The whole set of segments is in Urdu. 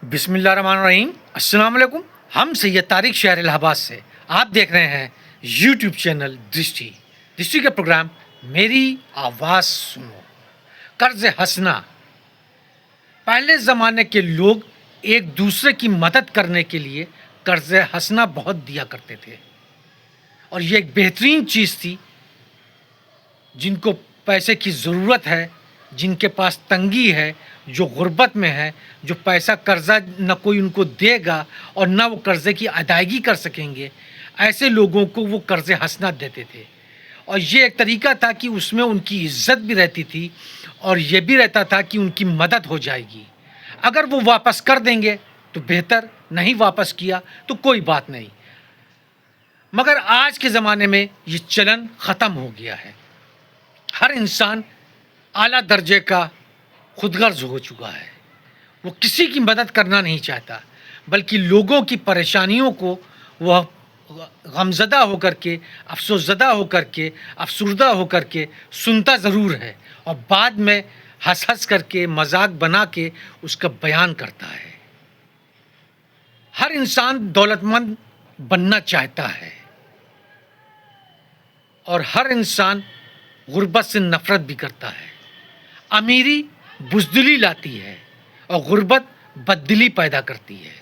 بسم اللہ الرحمن الرحیم۔ السلام علیکم۔ ہم سید طارق شہر الہ آباد سے آپ دیکھ رہے ہیں یوٹیوب چینل درشٹی کے پروگرام میری آواز سنو۔ قرض ہنسنا، پہلے زمانے کے لوگ ایک دوسرے کی مدد کرنے کے لیے قرض ہنسنا بہت دیا کرتے تھے، اور یہ ایک بہترین چیز تھی۔ جن کو پیسے کی ضرورت ہے، جن کے پاس تنگی ہے، جو غربت میں ہے، جو پیسہ قرضہ نہ کوئی ان کو دے گا اور نہ وہ قرضے کی ادائیگی کر سکیں گے، ایسے لوگوں کو وہ قرض حسنہ دیتے تھے۔ اور یہ ایک طریقہ تھا کہ اس میں ان کی عزت بھی رہتی تھی، اور یہ بھی رہتا تھا کہ ان کی مدد ہو جائے گی۔ اگر وہ واپس کر دیں گے تو بہتر، نہیں واپس کیا تو کوئی بات نہیں۔ مگر آج کے زمانے میں یہ چلن ختم ہو گیا ہے۔ ہر انسان اعلیٰ درجے کا خود غرض ہو چکا ہے۔ وہ کسی کی مدد کرنا نہیں چاہتا، بلکہ لوگوں کی پریشانیوں کو وہ غمزدہ ہو کر کے، افسوس زدہ ہو کر کے، افسردہ ہو کر کے سنتا ضرور ہے، اور بعد میں ہنس ہنس کر کے، مذاق بنا کے اس کا بیان کرتا ہے۔ ہر انسان دولت مند بننا چاہتا ہے، اور ہر انسان غربت سے نفرت بھی کرتا ہے۔ امیری بزدلی لاتی ہے، اور غربت بددلی پیدا کرتی ہے۔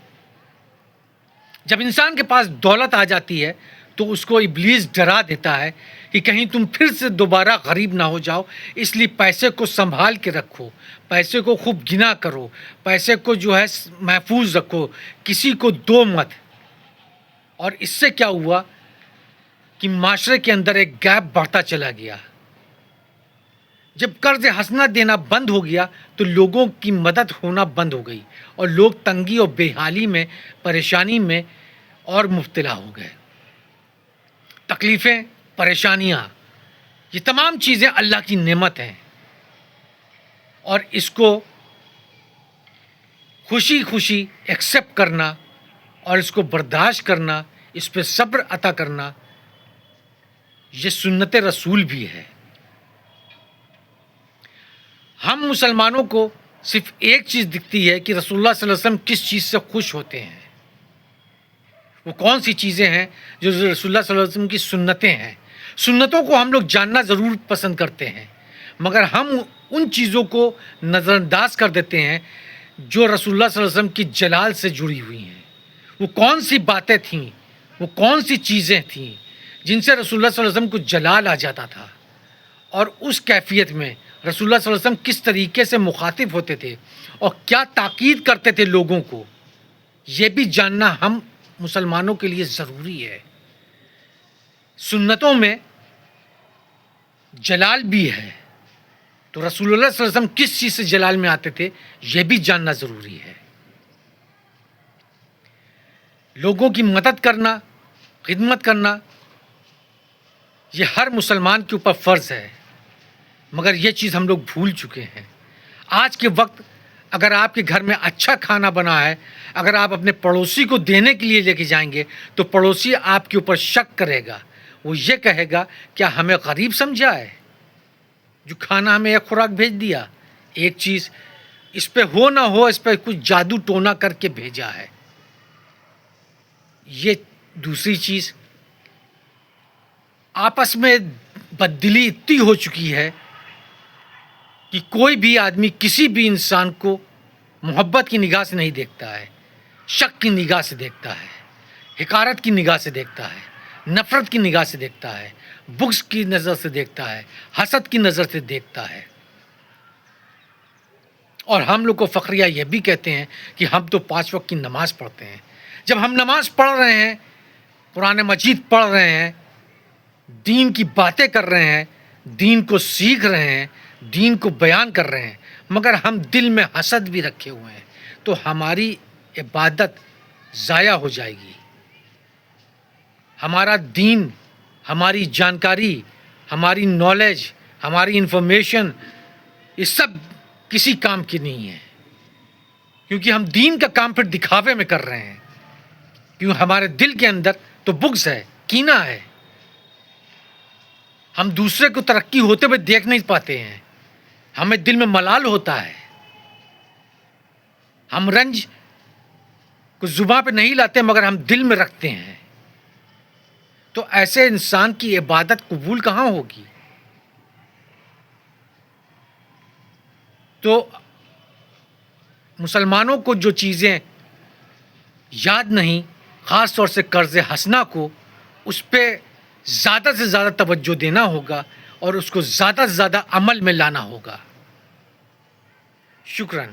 جب انسان کے پاس دولت آ جاتی ہے تو اس کو ابلیس ڈرا دیتا ہے کہ کہیں تم پھر سے دوبارہ غریب نہ ہو جاؤ، اس لیے پیسے کو سنبھال کے رکھو، پیسے کو خوب گنا کرو، پیسے کو جو ہے محفوظ رکھو، کسی کو دو مت۔ اور اس سے کیا ہوا کہ معاشرے کے اندر ایک گیپ بڑھتا چلا گیا۔ جب قرض ہنسنا دینا بند ہو گیا تو لوگوں کی مدد ہونا بند ہو گئی، اور لوگ تنگی اور بے حالی میں، پریشانی میں اور مبتلا ہو گئے۔ تکلیفیں، پریشانیاں، یہ تمام چیزیں اللہ کی نعمت ہیں، اور اس کو خوشی خوشی ایکسیپٹ کرنا اور اس کو برداشت کرنا، اس پہ صبر عطا کرنا، یہ سنت رسول بھی ہے۔ ہم مسلمانوں کو صرف ایک چیز دکھتی ہے کہ رسول اللہ صلی اللہ علیہ وسلم کس چیز سے خوش ہوتے ہیں۔ وہ کون سی چیزیں ہیں جو رسول اللہ صلی اللہ علیہ وسلم کی سنتیں ہیں۔ سنتوں کو ہم لوگ جاننا ضرور پسند کرتے ہیں، مگر ہم ان چیزوں کو نظر انداز کر دیتے ہیں جو رسول اللہ صلی اللہ علیہ وسلم کی جلال سے جڑی ہوئی ہیں۔ وہ کون سی باتیں تھیں، وہ کون سی چیزیں تھیں جن سے رسول اللہ صلی اللہ علیہ وسلم کو جلال آ جاتا تھا، اور اس کیفیت میں رسول اللہ صلی اللہ علیہ وسلم کس طریقے سے مخاطب ہوتے تھے اور کیا تاکید کرتے تھے لوگوں کو، یہ بھی جاننا ہم مسلمانوں کے لیے ضروری ہے۔ سنتوں میں جلال بھی ہے، تو رسول اللہ صلی اللہ علیہ وسلم کس چیز سے جلال میں آتے تھے یہ بھی جاننا ضروری ہے۔ لوگوں کی مدد کرنا، خدمت کرنا، یہ ہر مسلمان کے اوپر فرض ہے، مگر یہ چیز ہم لوگ بھول چکے ہیں۔ آج کے وقت اگر آپ کے گھر میں اچھا کھانا بنا ہے، اگر آپ اپنے پڑوسی کو دینے کے لیے لے کے جائیں گے تو پڑوسی آپ کے اوپر شک کرے گا۔ وہ یہ کہے گا کیا ہمیں غریب سمجھا ہے جو کھانا ہمیں ایک خوراک بھیج دیا؟ ایک چیز اس پہ ہو نہ ہو، اس پہ کچھ جادو ٹونا کر کے بھیجا ہے۔ یہ دوسری چیز، آپس میں بددلی اتنی ہو چکی ہے کہ کوئی بھی آدمی کسی بھی انسان کو محبت کی نگاہ سے نہیں دیکھتا ہے، شک کی نگاہ سے دیکھتا ہے، حقارت کی نگاہ سے دیکھتا ہے، نفرت کی نگاہ سے دیکھتا ہے، بغض کی نظر سے دیکھتا ہے، حسد کی نظر سے دیکھتا ہے۔ اور ہم لوگ کو فخریہ یہ بھی کہتے ہیں کہ ہم تو 5 وقت کی نماز پڑھتے ہیں۔ جب ہم نماز پڑھ رہے ہیں، قرآن مجید پڑھ رہے ہیں، دین کی باتیں کر رہے ہیں، دین کو سیکھ رہے ہیں، دین کو بیان کر رہے ہیں، مگر ہم دل میں حسد بھی رکھے ہوئے ہیں، تو ہماری عبادت ضائع ہو جائے گی۔ ہمارا دین، ہماری جانکاری، ہماری نالج، ہماری انفارمیشن، یہ سب کسی کام کی نہیں ہے، کیونکہ ہم دین کا کام پھر دکھاوے میں کر رہے ہیں، کیونکہ ہمارے دل کے اندر تو بغض ہے، کینہ ہے۔ ہم دوسرے کو ترقی ہوتے ہوئے دیکھ نہیں پاتے ہیں، ہمیں دل میں ملال ہوتا ہے، ہم رنج کو زباں پہ نہیں لاتے مگر ہم دل میں رکھتے ہیں، تو ایسے انسان کی عبادت قبول کہاں ہوگی؟ تو مسلمانوں کو جو چیزیں یاد نہیں، خاص طور سے قرض حسنہ کو، اس پہ زیادہ سے زیادہ توجہ دینا ہوگا اور اس کو زیادہ سے زیادہ عمل میں لانا ہوگا۔ شکراً۔